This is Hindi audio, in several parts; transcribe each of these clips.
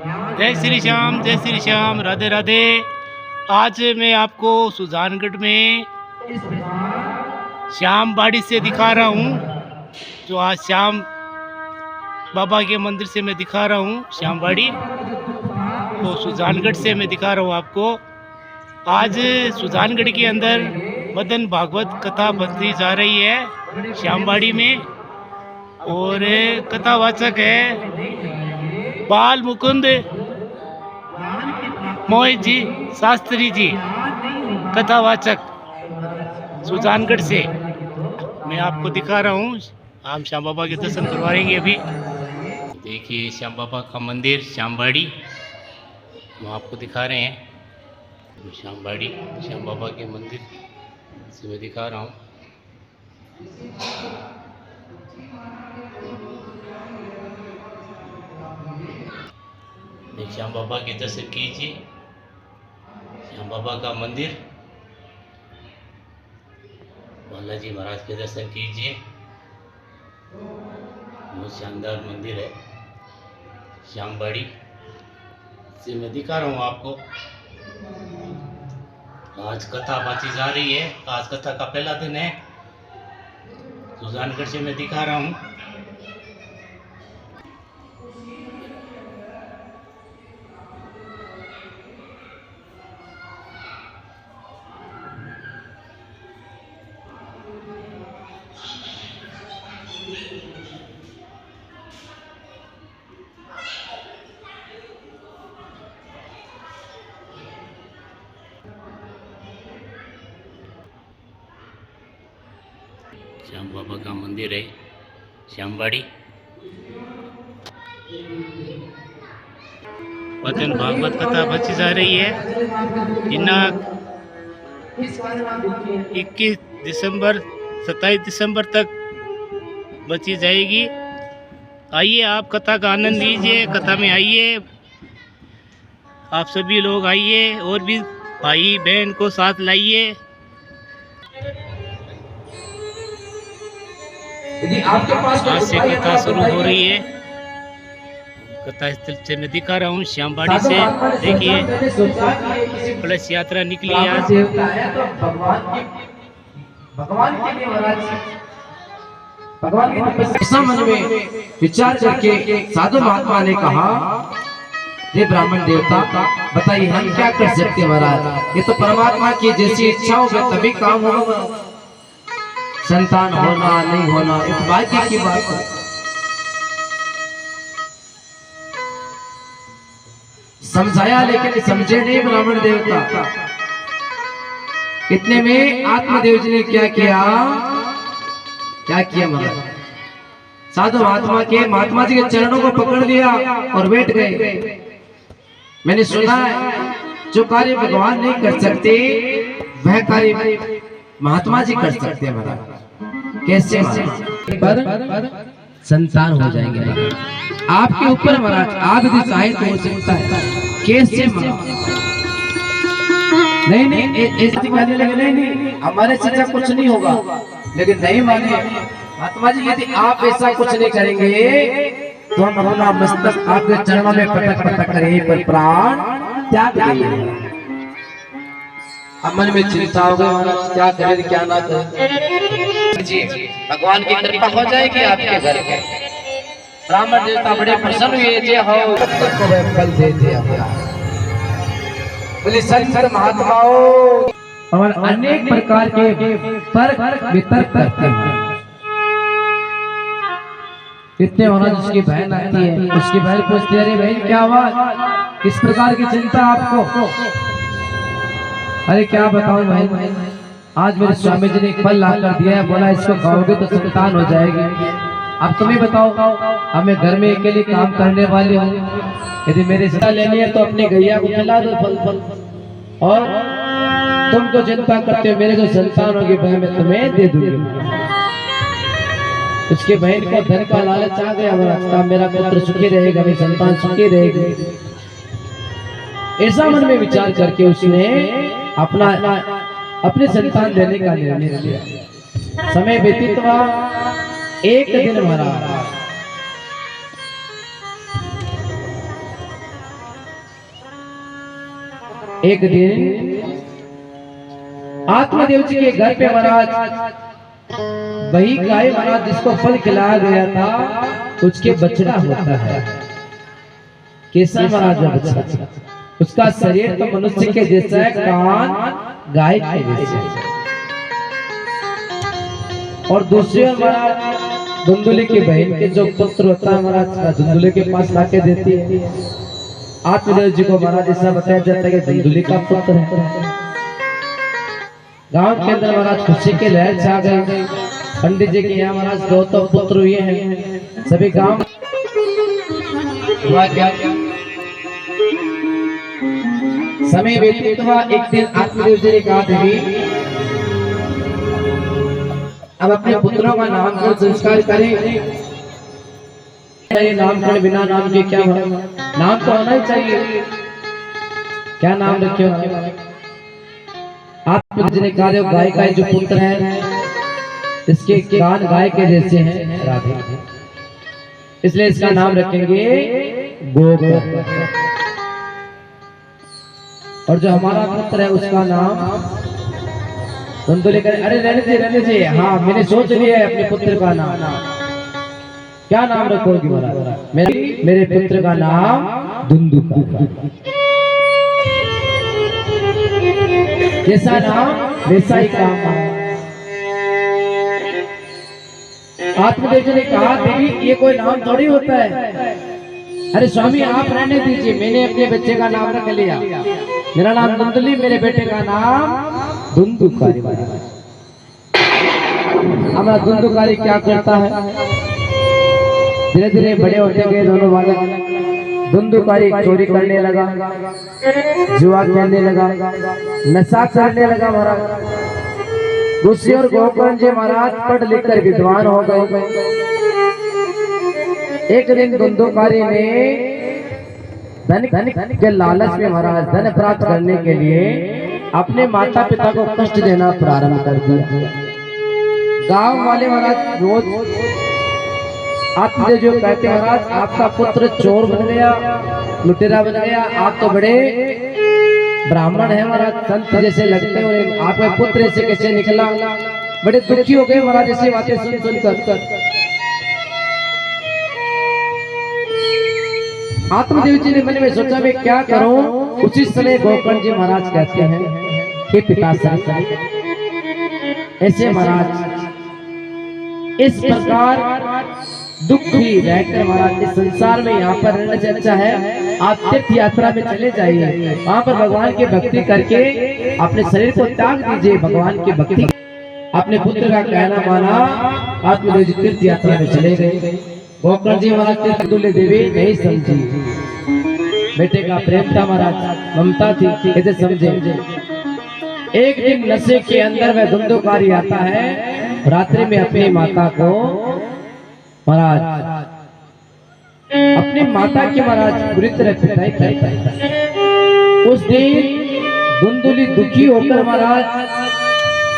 जय श्री श्याम, राधे राधे। आज मैं आपको सुजानगढ़ में श्याम बाड़ी से दिखा रहा हूँ। जो आज श्याम बाबा के मंदिर से मैं दिखा रहा हूँ, श्याम बाड़ी, तो सुजानगढ़ से मैं दिखा रहा हूँ आपको। आज सुजानगढ़ के अंदर मदन भागवत कथा बनती जा रही है श्याम बाड़ी में, और कथावाचक है बाल मुकुंद मोहित जी शास्त्री जी, कथावाचक सुजानगढ़ से मैं आपको दिखा रहा हूँ। हम श्याम बाबा के दर्शन करवाएंगे अभी। देखिए श्याम बाबा का मंदिर श्याम बाड़ी, हम आपको दिखा रहे हैं। श्याम बाड़ी श्याम बाबा के मंदिर से मैं दिखा रहा हूँ। श्याम बाबा के दर्शन कीजिए। श्याम बाबा का मंदिर, बालाजी महाराज के दर्शन कीजिए। बहुत शानदार मंदिर है श्याम बाड़ी से मैं दिखा रहा हूँ आपको। आज कथा बाची जा रही है, आज कथा का पहला दिन है। सुजानगढ़ से मैं दिखा रहा हूँ। श्याम बाबा का मंदिर है श्याम बाड़ी। मदन भागवत कथा बची जा रही है। दिनांक 21 दिसंबर 27 दिसंबर तक बची जाएगी। आइए, आप कथा का आनंद लीजिए, कथा में आइए, आप सभी लोग आइए, और भी भाई बहन को साथ लाइए। आज से कथा शुरू हो रही है। कथा स्थल से मैं दिखा रहा हूँ श्याम बाड़ी से। देखिए कलश यात्रा निकली आज। ऐसा मन में विचार करके साधु महात्मा ने कहा, हे ब्राह्मण देवता, बताइए हम क्या कर सकते हैं महाराज। ये तो परमात्मा की जैसी इच्छा हो तभी काम होगा। संतान होना नहीं होना एक भाग्य की बात है। समझाया लेकिन समझे नहीं ब्राह्मण देवता। इतने में आत्मदेव जी ने क्या किया महाराज, साधु महात्मा जी के चरणों को पकड़ लिया और बैठ गए। मैंने सुना है जो कार्य भगवान नहीं कर सकते वह कार्य महात्मा जी कर सकते हैं महाराज। कैसे पर संतान हो जाएंगे महाराज। आपके ऊपर महाराज, आप यदि चाहे तो हो सकता है। कैसे नहीं कहने लगे, नहीं हमारे से कुछ नहीं होगा। लेकिन नहीं माने महात्मा जी, यदि आप ऐसा कुछ नहीं करेंगे तो हम अपना मस्तक आपके चरणों में पटक करें पर प्राण त्याग देंगे। मन में चिंता हो गई महाराज, क्या करें क्या ना करें। जी भगवान की कृपा हो जाएगी आपके घर में। ब्राह्मण देवता बड़े प्रसन्न हुए, जे हो को फल देते बोले संत महात्माओं और अनेक प्रकार के तर्क वितर्क करते हैं। इतने महाराज उसकी बहन आती है, उसकी बहन पूछती है, अरे बहन क्या हुआ, किस प्रकार की चिंता आपको। अरे क्या बताऊं बहन, आज मेरे स्वामी जी ने एक फल लाकर दिया है, बोला इसको खाओगे तो संतान हो जाएगी। अब तुम्हें बताओ, हमें घर में अकेले काम करने वाले हो, यदि मेरी सलाह लेनी है तो अपनी गैया को खिला दो फल, और तुमको चिंता करते हो मेरे को संतान होगी वह मैं तुम्हें दे दूंगी। उसके बहन को धन का लालच आ गया, मेरा पुत्र सुखी रहेगा, मेरी संतान सुखी रहेगी। ऐसा मन में विचार करके उसने अपने संतान देने का निर्णय लिया। समय व्यतीत हुआ, एक दिन महाराज एक दिन आत्मदेव जी के घर पे महाराज वही गाय महाराज जिसको फल खिलाया गया था उसके बछड़ा होता है। कैसा महाराज बछड़ा? उसका शरीर तो मनुष्य के जैसा है, कान गाय के जैसे है। और दूसरे महाराज धुंधुली की बहन के जो पुत्र होता है महाराज धुंधुली के पास लाके देती है। आत्मदेव जी को महाराज ऐसा बताया जाता है कि धुंधुली का पुत्र है। गांव के अंदर महाराज खुशी के लहर छा गए। पंडित जी के यहाँ महाराज दो तो पुत्र हुए हैं। सभी गांव समय व्यतीत हुआ। एक दिन आत्मदेव जी ने कहा देवी अब अपने पुत्रों का नामकरण संस्कार करें। ये नामकरण बिना नाम के क्या हो? नाम तो होना ही चाहिए। क्या नाम रखे? आत्मदेव जी ने कहा गाय का जो पुत्र है इसके कान गाय के जैसे हैं राधे, इसलिए इसका नाम रखेंगे गोबर। और जो हमारा पुत्र है उसका नाम धुंधुली करे। अरे रहने दे। हाँ मैंने सोच लिया है अपने पुत्र का नाम। क्या नाम रखोगी महाराज? मेरे पुत्र का नाम धुंधुका। जैसा नाम वैसा ही काम। आत्मदेव जी ने कहा देवी ये कोई नाम थोड़ी होता है। अरे स्वामी आप रहने दीजिए, मैंने अपने बच्चे का नाम रख लिया। मेरा नाम धुंधुली, मेरे बेटे का नाम धुंधुकारी। हमारा धुंधुकारी क्या करता है? धीरे धीरे बड़े होते गए दोनों बालक। धुंधुकारी चोरी करने लगा, जुआ खेलने लगा, नशा करने लगा महाराज। ऋषि और गोकर्ण जी महाराज पढ़ लिख कर विद्वान हो गए। एक दिन धुंधुकारी ने धन के लालच में महाराज धन प्राप्त करने के लिए अपने माता पिता को कष्ट देना प्रारंभ कर दिया। गांव वाले महाराज रोज आत्मदेव जो कहते महाराज आपका पुत्र चोर बन गया, लुटेरा बन गया, आप तो बड़े ब्राह्मण है महाराज, संत जैसे लगते हैं, आपका पुत्र ऐसे कैसे निकला? बड़े दुखी हो गए महाराज ऐसी बातें सुन सुनकर। आत्मदेव जी ने मन में सोचा मैं क्या करूं। उसी समय गोकर्ण जी महाराज कहते हैं कि पिताश्री ऐसे महाराज इस प्रकार दुखी रहकर महाराज इस संसार में यहाँ पर रहने से अच्छा है आप तीर्थ यात्रा में चले जाइए, वहाँ पर भगवान की भक्ति करके अपने शरीर को त्याग दीजिए, भगवान की भक्ति। अपने पुत्र का कहना माना, आत्मदेव जी तीर्थ यात्रा में चले गए। गोकर्ण जी महाराज तीर्थ तुल्य देवी नहीं समझी, बेटे का प्रेम था महाराज, ममता थी, कैसे समझे। एक दिन नशे के अंदर वह धुंधुकारी आता है, रात्रि में अपनी माता को महाराज अपनी माता की महाराज बुरी तरह पिटाई करता है। उस दिन धुंधुली दुखी होकर महाराज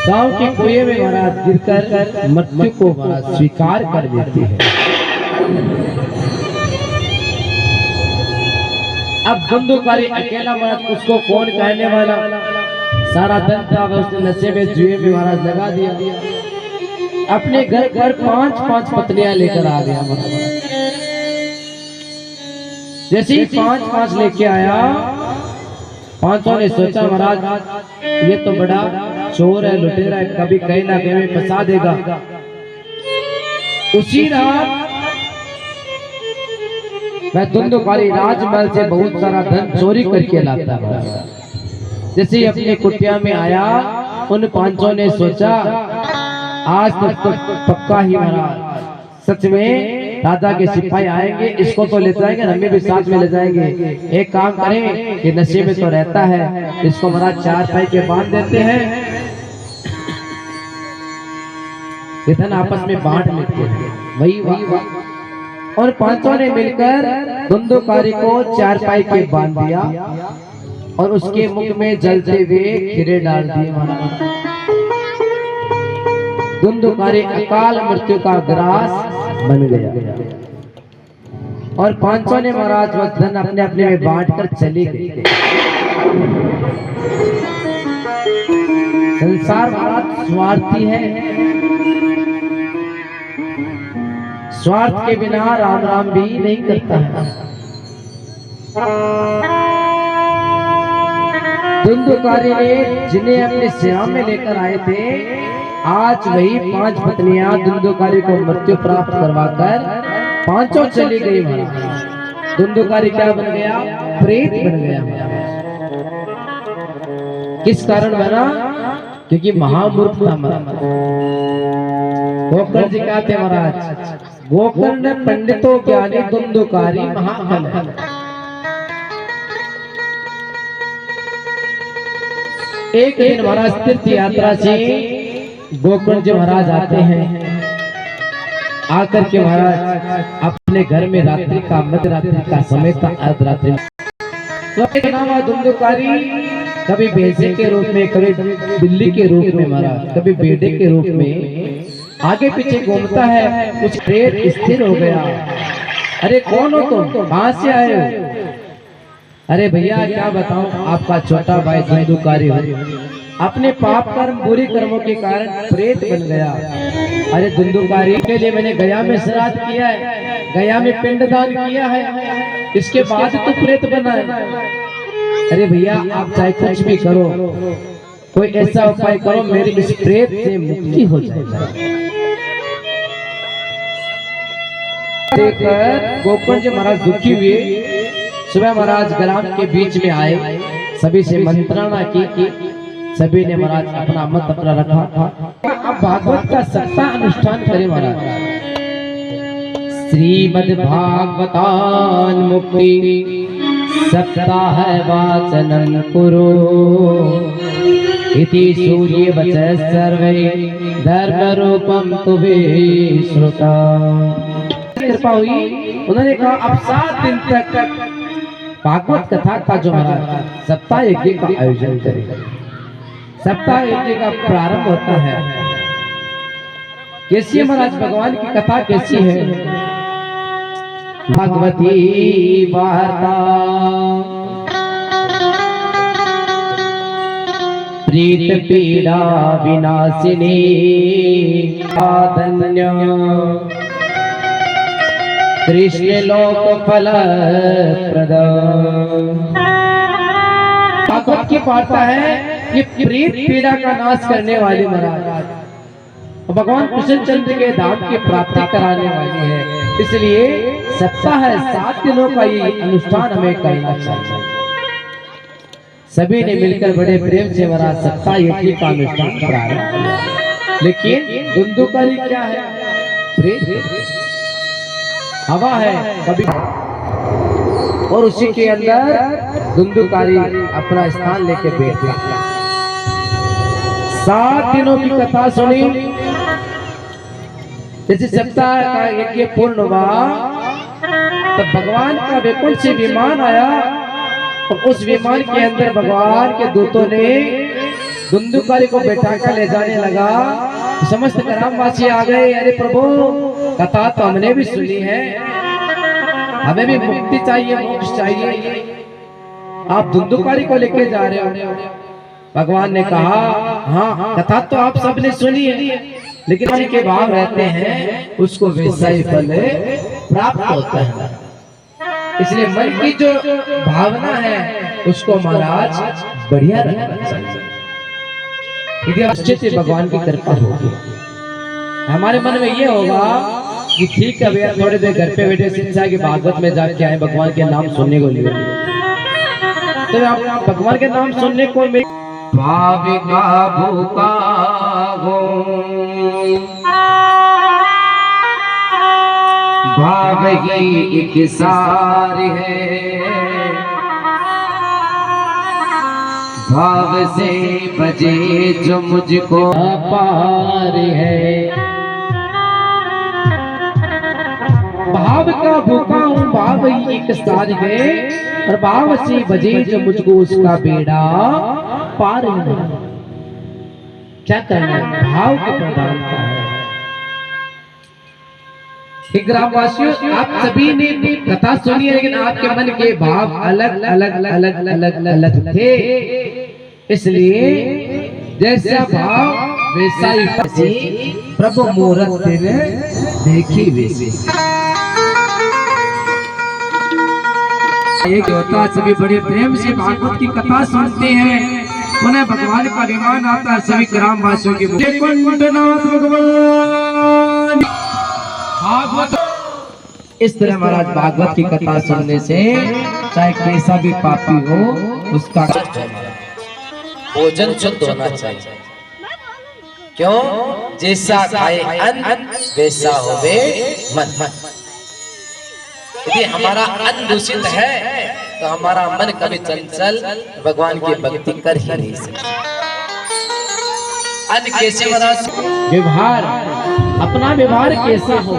गांव के कुएं में महाराज गिरकर मृत्यु को महाराज स्वीकार कर देती है। अब धुंधुकारी अकेला महाराज उसको कौन कहने वाला? सारा धन था उसने नशे में जुए में महाराज लगा दिया। अपने घर 5 पत्नियां लेकर आ गया महाराज। जैसे ही 5 लेके आया, पांचों ने सोचा महाराज ये तो बड़ा चोर है, लुटेरा है, कभी कहीं ना कहीं फंसा देगा। उसी रात वह धुंधुकारी राजमहल से बहुत सारा धन चोरी करके लाता है। जैसे ही अपनी कुटिया में आया, उन पांचों ने सोचा आज तो पक्का ही महाराज सच में राजा के सिपाही आएंगे, इसको तो ले जाएंगे, हमें भी साथ में ले जाएंगे। एक काम करें कि नशे में तो रहता है, इसको महाराज 4 पाई के बांध देते हैं, धन आपस में बांट लेते हैं। वही और पांचों ने मिलकर धुंधुकारी को 4 पाई के बांध दिया और उसके मुख में जलते हुए खीरे डाल दिए महाराज। धुंधुकारी अकाल मृत्यु का ग्रास बन गया और पांचों ने महाराज वह धन अपने अपने में बांट कर चले गए। संसार महाराज स्वार्थी है, स्वार्थ के बिना राम राम भी नहीं करता है। धुंधुकारी ने जिन्हें अपने श्याम में लेकर आए थे, आज वही 5 पत्नियां धुंधुकारी को मृत्यु प्राप्त करवाकर पांचों चली गई। महाराज धुंधुकारी क्या बन गया? प्रेत बन गया। किस कारण बना? क्योंकि महामूर्ख था महाराज। गोकर्ण जी क्या थे महाराज? गोकर्ण पंडितों ज्ञानी धुंधुकारी महाबल है। एक दिन महाराज तीर्थ यात्रा से गोकर्ण जी महाराज आते हैं। आकर के महाराज अपने घर में रात्रि का मध्य रात्रि का समय था, अर्धरात्रि। तो एक नाम धुंधुकारी कभी भैंसे के रूप में, कभी बिल्ली के रूप में महाराज, कभी बेटे के रूप में आगे पीछे घूमता है। कुछ प्रेत स्थिर हो गया। अरे कौन हो तुम? कहां से आए हो? अरे भैया क्या बताऊं, आपका छोटा भाई धुंधुकारी हो, अपने पाप कर्म बुरे कर्मों के कारण प्रेत बन गया। अरे धुंधुकारी के लिए मैंने गया में श्राद्ध किया है, गया में पिंडदान किया है, इसके बाद तो प्रेत बना है। अरे भैया आप चाहे कुछ भी करो, कोई ऐसा उपाय करो मेरी इस प्रेत से मुक्ति हो जाए। देखकर गोकर्ण जी महाराज दुखी हुए। सुबह महाराज ग्राम के बीच में आए, सभी से मंत्रणा की, सभी ने महाराज अपना मत अपना रखा। अब भागवत का सत्ता अनुष्ठान करे महाराज। श्रीमद् भागवतान मुक्ति सप्ताह वाचनं कुरु इति सूर्य वचः सर्वे धर्म रूपम तुभे श्रुता। कृपा हुई, उन्होंने कहा अब 7 दिन तक भागवत कथा का जो महाराज सप्ताह यज्ञ का आयोजन करेगा। सप्ताह यज्ञ का प्रारंभ होता है। कैसी है महाराज भगवान की कथा? कैसी है? भगवती वार्ता प्रीत पीड़ा विनाशिनी आधन्य कृष्ण लोक फल प्रद। भागवत की वार्ता है कि प्रीत पीड़ा का नाश करने वाली महाराज भगवान कृष्णचंद्र के धाम की प्राप्ति कराने वाली है। इसलिए सप्ताह 7 दिनों का ये अनुष्ठान हमें करना चाहिए। सभी ने मिलकर बड़े प्रेम से महाराज सप्ताह यज्ञ का अनुष्ठान प्रारंभ किया। लेकिन धुंधुकारी क्या है? प्रेत हवा है कभी, और उसी के अंदर धुंधुकारी अपना स्थान लेके बैठ गया। 7 दिनों की कथा सुनी। जैसे सप्ताह का यज्ञ पूर्ण हुआ तो भगवान का वैकुंठ से विमान आया, और उस विमान के अंदर भगवान के दूतों ने धुंधुकारी को बैठाकर ले जाने लगा। समस्त ग्रामवासी आ गए। अरे प्रभु कथा तो हमने भी सुनी है, हमें भी मुक्ति चाहिए, मोक्ष चाहिए, आप धुंधुकारी को लेके जा रहे हो। भगवान ने कहा हाँ कथा तो आप सबने सुनी है, लेकिन मन के भाव रहते हैं उसको वैसा ही फल प्राप्त होता है। इसलिए मन की जो भावना है उसको महाराज बढ़िया रखना चाहिए। यदि अच्छे से भगवान की कृपा होगी, हमारे मन में ये होगा कि ठीक है भैया थोड़ी देर घर पे बैठे शिक्षा की भागवत में जाके आए, भगवान के नाम सुनने को लिए, तो आप भगवान के नाम सुनने को भाविका भूखा हो भाव ही एक सार है, भाव से बजे जो मुझको पार है। भाव का भूखा हूँ, भाव ही एक सार है, और भाव से बजे जो मुझको उसका बेड़ा पार है। क्या करना है? भाव की प्रधानता है। कि ग्रामवासियों आप सभी ने कथा सुनी है, लेकिन आपके मन के भाव अलग अलग अलग अलग अलग थे। इसलिए जैसा भाव वैसा ही फंसी, प्रभु मूर्त ने देखी वैसी। एक होता सभी बड़े प्रेम से भागवत की कथा सुनते हैं, उन्हें भगवान का अभिमान आता है। सभी ग्रामवासियों के कुंडनाथ भगवान भागवत। इस तरह महाराज भागवत की कथा सुनने से चाहे कैसा भी पापी हो उसका भोजन शुद्ध होना चाहिए। क्यों? जैसा खाए अन्न वैसा होवे मन। यदि हमारा अन्न दूषित है तो हमारा मन कभी चंचल भगवान की भक्ति कर ही नहीं सकता। अन्न कैसे बना? व्यवहार, अपना व्यवहार कैसा हो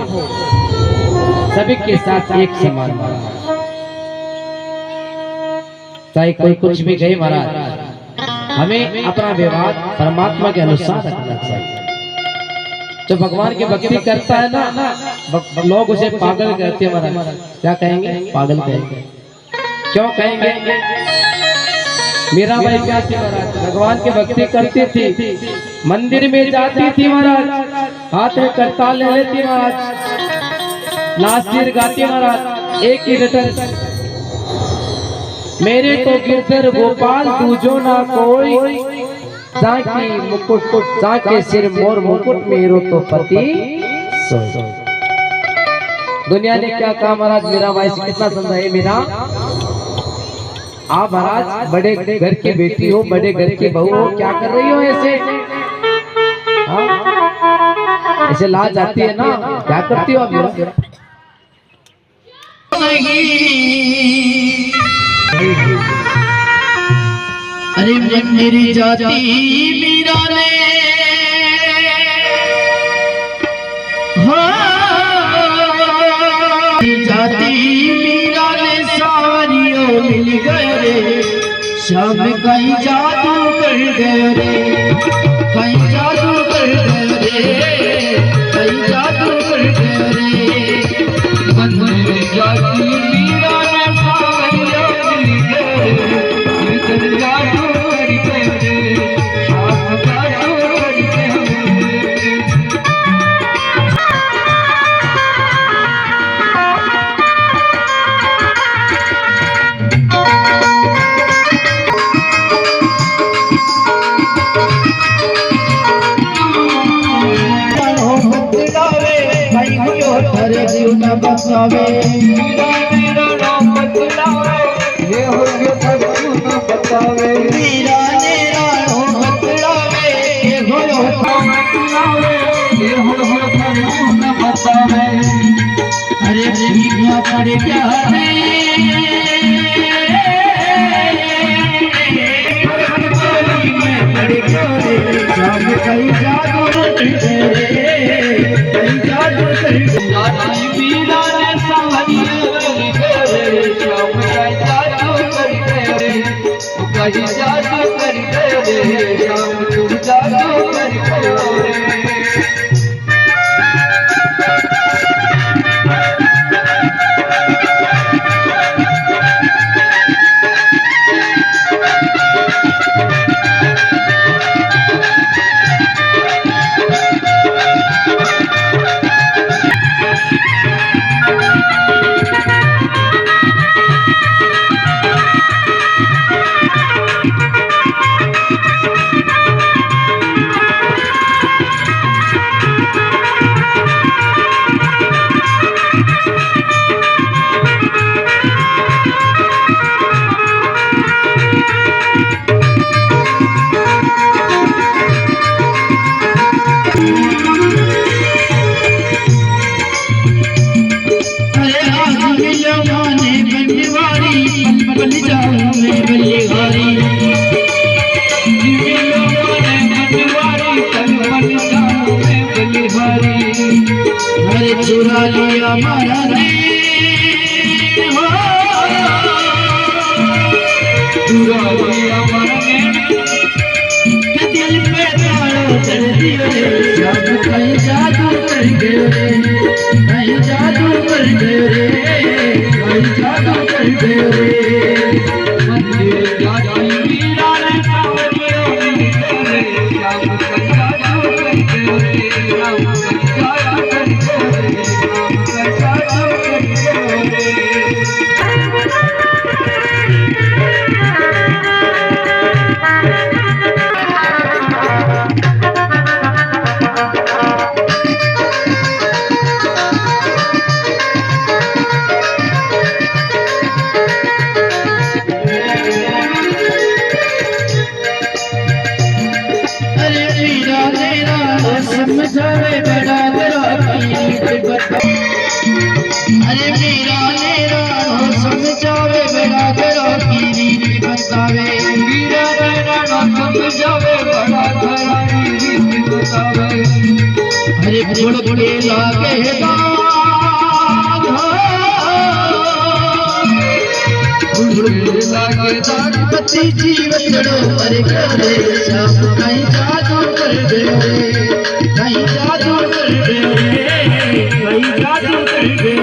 सभी के साथ एक समान। चाहे कोई कुछ भी कहे महाराज, हमें अपना व्यवहार परमात्मा के अनुसार रखना चाहिए। जो भगवान की भक्ति करता है ना, लोग उसे पागल कहते हैं महाराज। क्या कहेंगे? पागल कहेंगे। क्यों कहेंगे? मीराबाई क्या थी महाराज? भगवान की भक्ति करती थी, मंदिर में जाती थी महाराज, हाथ में करताल ले लेती महाराज, नासिर गाती महाराज, एक ही रटन, मेरे तो गिरधर गोपाल पूजो ना कोई, जाकी मुकुट जाके सिर मोर मुकुट, मेरो तो पति सोई। दुनिया ने क्या कहा महाराज? मीराबाई से कितना समझाए? मीरा आप महाराज बड़े घर की बेटी हो, बड़े घर की बहू हो, क्या कर रही हो ऐसे? ऐसे लाज आती है ना, क्या करती हो आप? मीरा अरे मेरी जाति मीरा ने जाति मीरा ने सारियों मिल गए रे, शाम कहीं जादू कर गए रे, कहीं जादू कर गए रे, कहीं जादू कर गए रे। मेरी जाति मीरा ने सारियों मिल गए रे, जादू कर गए रे, शाम जादू कर गए रे। हरे जीव न बसावे, मीरा मेरा नाम बतलावे, ये हो गयो धर्म न बतावे, मीरा मेरा नाम बतलावे, ये हो नाम बतलावे, ये हो धर्म न बतावे। अरे जीविया पड़े प्यारे में पड़े प्यारे, शाम कहीं जादू कर रे, कहीं जादू कर मीरा ने सावरियों मिल गए रे, शाम कहीं जादू कर रे, कहीं जादू कर रे, शाम तुम जादू कर रे। बन जाऊं मैं बलिहारी, अरे चुरा लिया मारा ने, चुरा लिया मारा ने, दिल पे ताला चढ़ दिया रे, कहीं जादू कर गए रे, कहीं बतावे मीरा राणा समझावे बड़ा घरानी रीत बतावे अरे गुड़ के लागे दाग गुड़ के लागे दाग पति जीवन जड़ो पर करे श्याम कहीं जादू कर दे कहीं जादू कर दे कहीं जादू कर दे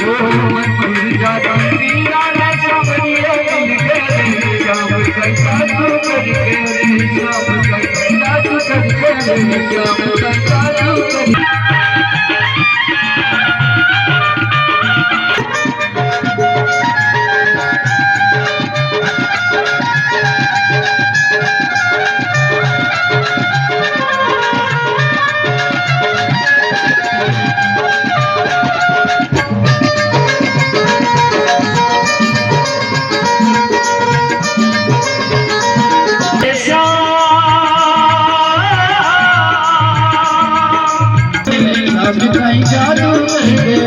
ओ मन जादू मीरा ने सावरियो मिल गए श्याम कहीं जादू कर दे श्याम कहीं जादू कर दे श्याम कहीं जादू कर दे कहीं जादू कर दे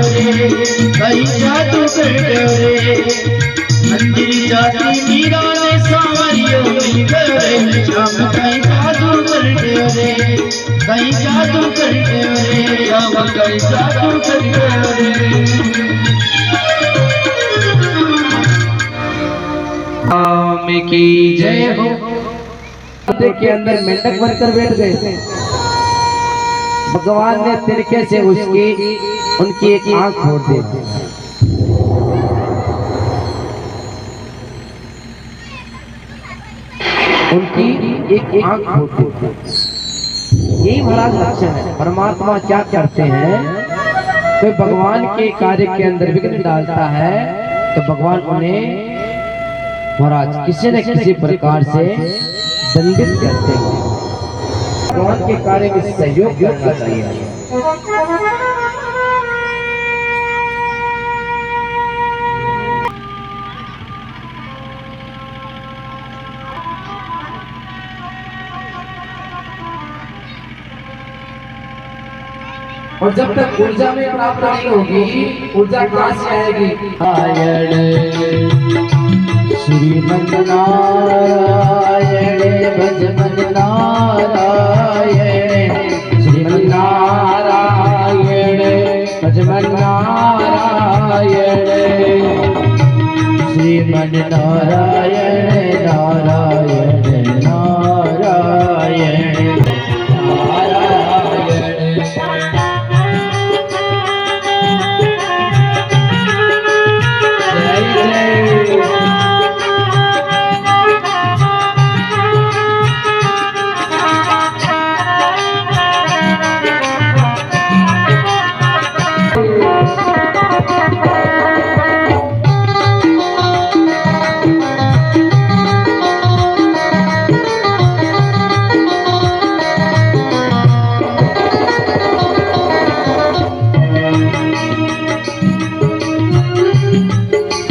कहीं जादू कर दे मंदिर जाती मीरा ने सावरियों मिल गए श्याम कहीं जादू कर दे कहीं जादू कर दे श्याम कहीं जादू कर दे राम की जय हो। के अंदर मेंढक बनकर बैठ गए भगवान ने तिनके से उनकी एक आंख फोड़ दी उनकी एक आंख फोड़ दी यही महाराज लक्षण है। परमात्मा क्या करते हैं कोई भगवान के कार्य के अंदर विघ्न डालता है तो भगवान उन्हें महाराज किसी न किसी प्रकार से दंडित करते हैं। भगवान के कार्य में सहयोग करना चाहिए। और जब तक ऊर्जा में प्राप्त नहीं होगी ऊर्जा कहां से आएगी। श्रीमन नारायण भजमन नारायण श्रीमन नारायण भजमन नारायण श्रीमन नारायण नारायण नारायण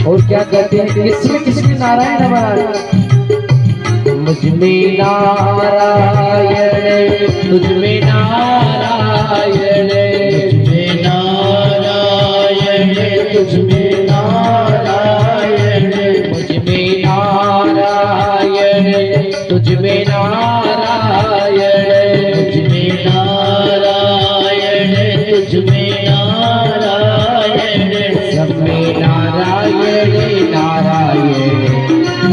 और क्या कहते हैं किसमें नारायण हमारा मुझमें नारायण तुझमें नारायण तुझमें नारायण तुझमें नारायण मुझमें नारायण तुझमें नारायण तुझमें नारायण तुझमें नारायण सब में नारायण नारायण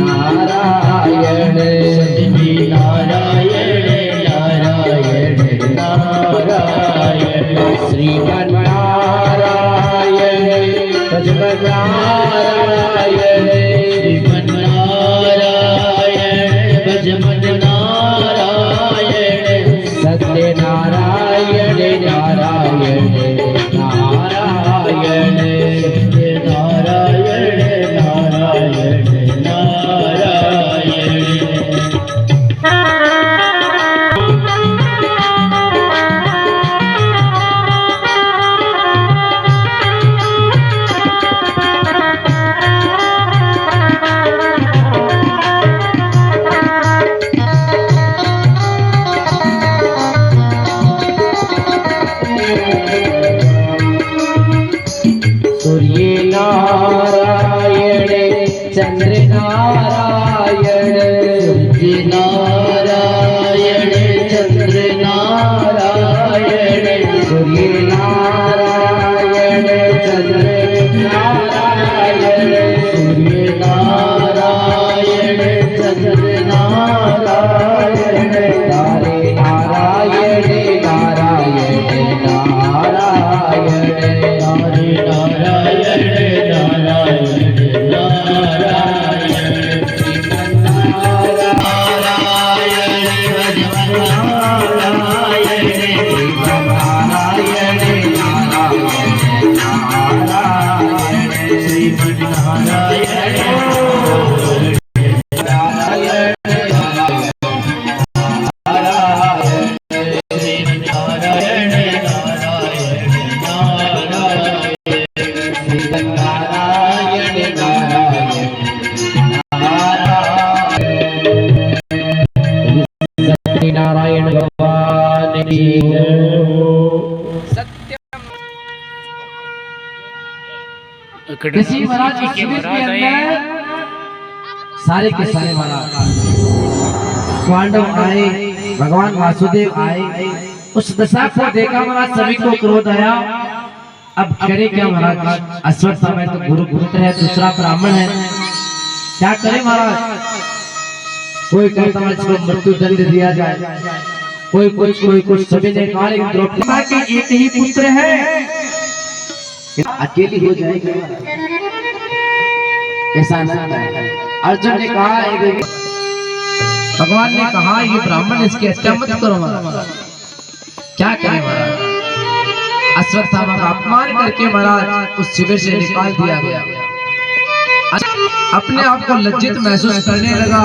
नारायण सदमे नारायण नारायण नारायण श्रीमन नारायण भजमन नारायण श्रीमन नारायण भजमन नारायण सत्य नारायण नारायण नारायण नारायण नारायण नारायण सूर्य नारायण चंद्र नारायण नारायण चंद्र नारायण सूर्य नारायण चंद्र नारायण सूर्य नारायण चंद्र नारायण नारे नारायण नारायण नारायण नारे नारायण नारायण नारायण भगवान की किसी महाराज के शिविर के अंदर सारे के सारे महाराज पांडव आए, भगवान वासुदेव आए। उस दशा को देखा महाराज, सभी को क्रोध आया। अब करे क्या महाराज? अश्वत्थामा में तो गुरु पुत्र है, दूसरा ब्राह्मण है, क्या करे महाराज? कोई कहता है इसको मृत्यु दंड दिया जाए, कोई कुछ सभी ने कहा लेकिन द्रौपदी के एक ही पुत्र है, अकेली हो जाएगी ऐसा ना। अर्जुन ने कहा, भगवान ने कहा ये ब्राह्मण इसकी हत्या मत करो महाराज। क्या करें महाराज? अश्वत्थामा का अपमान करके महाराज उस शिविर से निकाल दिया गया। अपने आप को लज्जित महसूस करने लगा।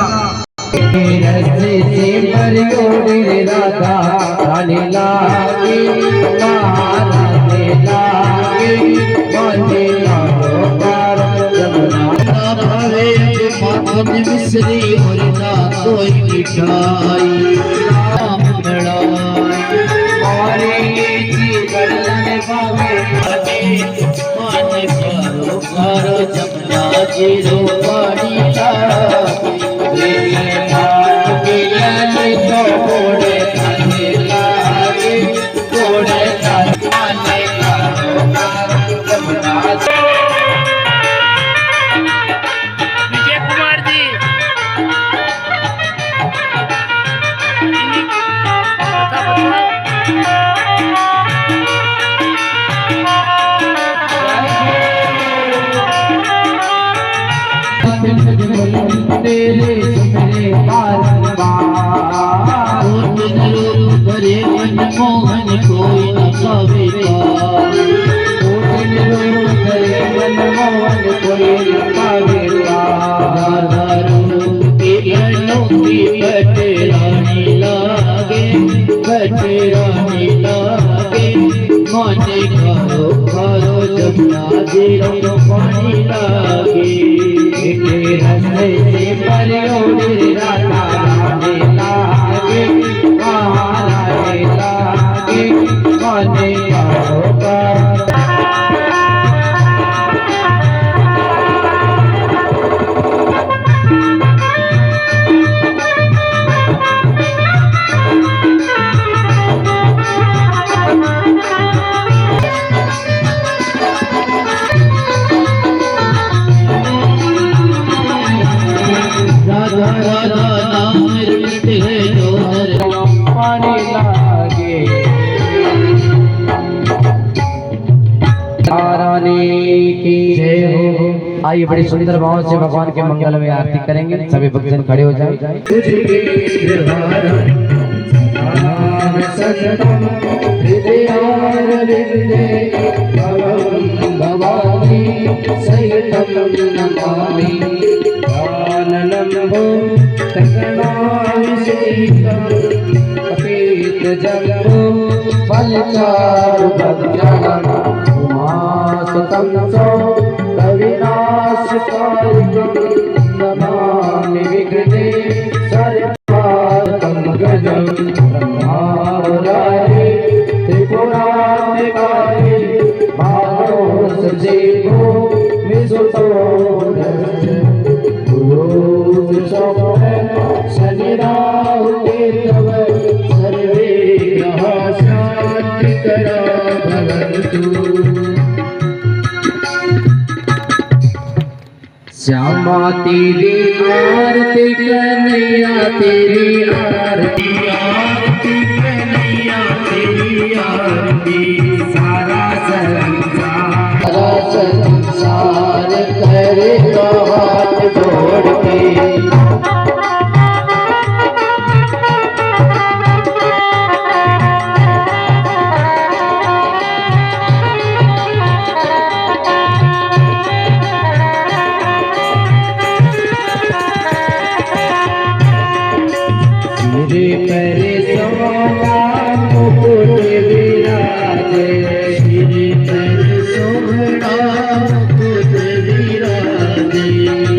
रस्ते से परियोड़े राधा आने लागे, महाराने लागे, बाने लागे पार जमुना भावे माखन मिश्री और ना कोई मिठाई नाम लड़ाई मारे जी गलन भावे मान करो जमुना जीरो पानी लागे। मोहन कोई न पावेगा, मनमोहन कोई न पावेगा। के बनो की बटरानी लागे, बटरानी लागे, माने खारो खारो जमुना जीरो पानी लागे। रस्ते से परियोड़े राधा आने लागे, महाराने लागे, माने खारो खारो आइए बड़ी सुंदर भाव से भगवान के मंगल में आरती करेंगे। सभी भक्तजन खड़े हो जाएं। कविनाशकारिकं नमामि विघ्नेश्वरपादं गजं ब्रह्मावतारे त्रिपुरान्तिकारे मानसजीवो विसुतो गुरु श्यामा तेरी आरती कन्हैया तेरी आरती आरती कन्हैया तेरी आरती सारा संसार करेगा हाथ जोड़ के मेरे पैरे सोना मुकुट विराजे मेरे पैर सोना मुकुट विराजे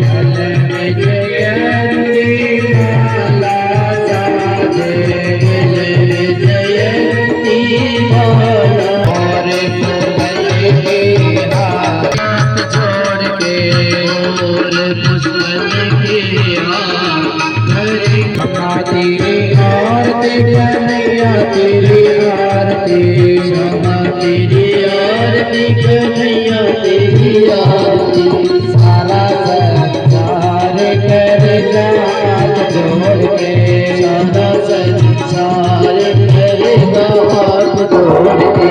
गल में जयंती माला साजे गल में जयंती माला और पुष्पन के हाथ जोड़ के और पुष्पन के हाथ तेरी आरती कन्हैया तेरी आरती क्षमा तेरी आरती कन्हैया तेरी आरती सारा संसार करेगा हाथ जोड़ के सारा संसार करेगा हाथ जोड़ के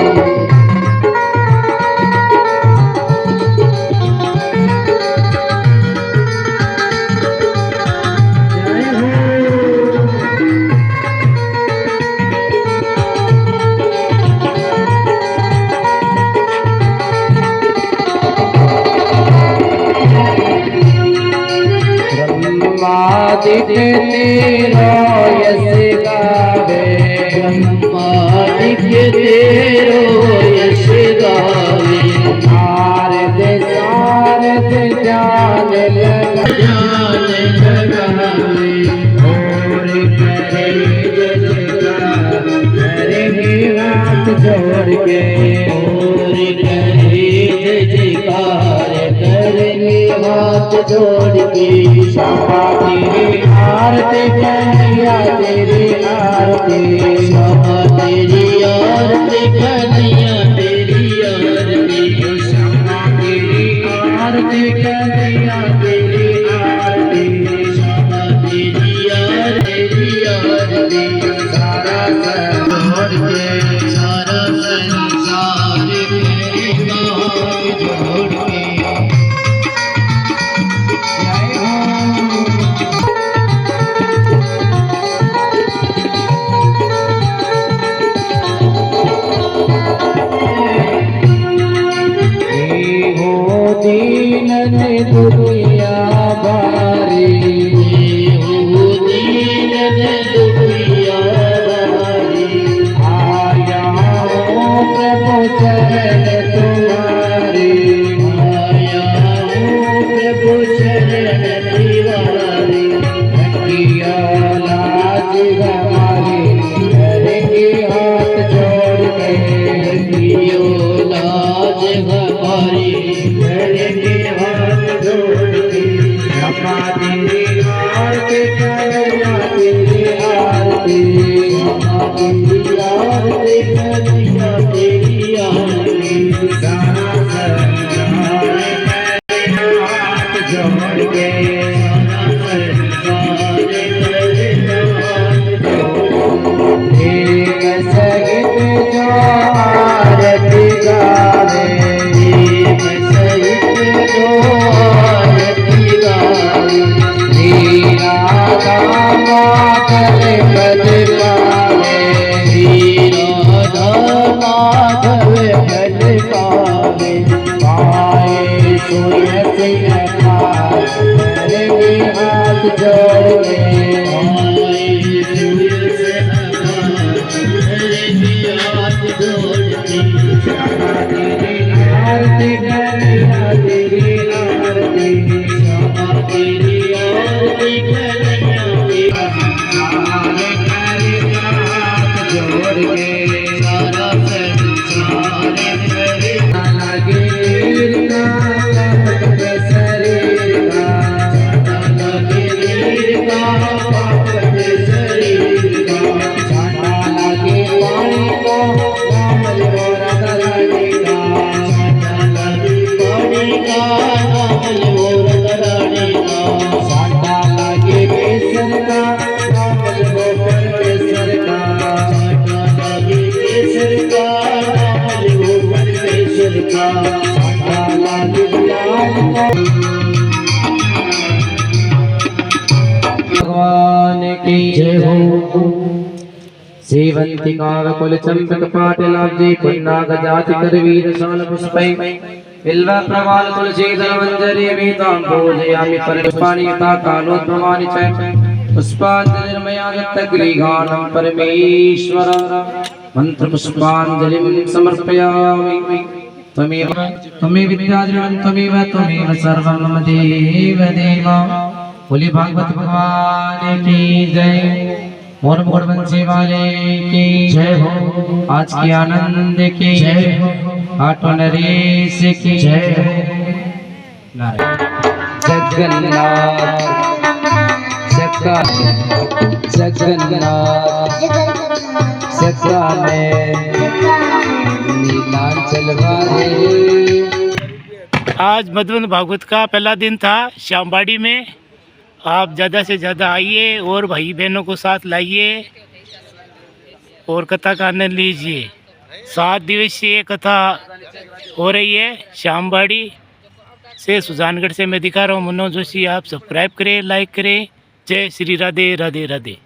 ब्रह्मादित्य तेरा यश गावे ब्रह्मादित्य तेरो यश गावे नारद सारद जान लगा ज्ञान लगावे और करे जयकार करेंगे हाथ जोड़ के और करे जयकार करेंगे हाथ जोड़ के श्यामा तेरी आरती कन्हैया तेरी आरती क्षमा तेरी आरती कन्हैया तेरी आरती श्यामा तेरी आरती कन्हैया तेरी आरती क्षमा तेरी आरती सारा संसार सारा संसार करेगा हाथ जोड़ के दीनन दुनिया बारी हो दीन दुनिया बारी आया हो प्रभु चरण तुम्हारी आया हो प्रभु शरण तिवारी किया लाज हमारी करेंगे हाथ जोड़ के कियो लाज हमारी करेंगे हाथ जोड़ के क्षमा तेरी आरती कन्हैया तेरी आरती क्षमा तेरी आरती कन्हैया तेरी आरती सारा संसार करेगा हाथ जोड़ के एक सहित जो आरती गावे एक सहित जो आरती गावे हीरा दामा करे पद पावे राधा माधव फल पावे पाए सूर्य सिंह पार करेंगे हाथ जोड़ के आए सूर्य से करेंगे हाथ जोड़ के श्यामा तेरी आरती कन्हैया तेरी आरती क्षमा तेरी आरती कन्हैया तेरी हमारे करेगा हाथ जोड़ के सारा संसार करेगा लगे का शरीर का वीर का की जय हो। सेवंतिका कुल चंपक पाटलाब्जे पुन्नाग जाति करवीर शाल पुष्पै बिल्व प्रवाल तुलसी दल मंजरी वेदां पूजयामि परिपाणिता कालोद्भवानि च पुष्पांजलिर्मया दत्तग्रीगानं परमेश्वर मंत्र पुष्पांजलिं समर्पयामि। त्वमेव विद्याद्रवं त्वमेव सर्वं मम देव देव। बोले भागवत भगवान की जय। मोर मोर बंसी वाले की जय हो। आज के आनंद की जय हो। आठों नरेश की जय हो। जगन्नाथ जगन्नाथ सका में नीलांचल वाले। आज मधुबन भागवत का पहला दिन था श्यामबाड़ी में। आप ज़्यादा से ज़्यादा आइए और भाई बहनों को साथ लाइए और कथा का आनंद लीजिए। 7 दिवसीय कथा हो रही है श्यामबाड़ी से, सुजानगढ़ से मैं दिखा रहा हूँ मनोज जोशी। आप सब्सक्राइब करें, लाइक करें। जय श्री राधे राधे राधे।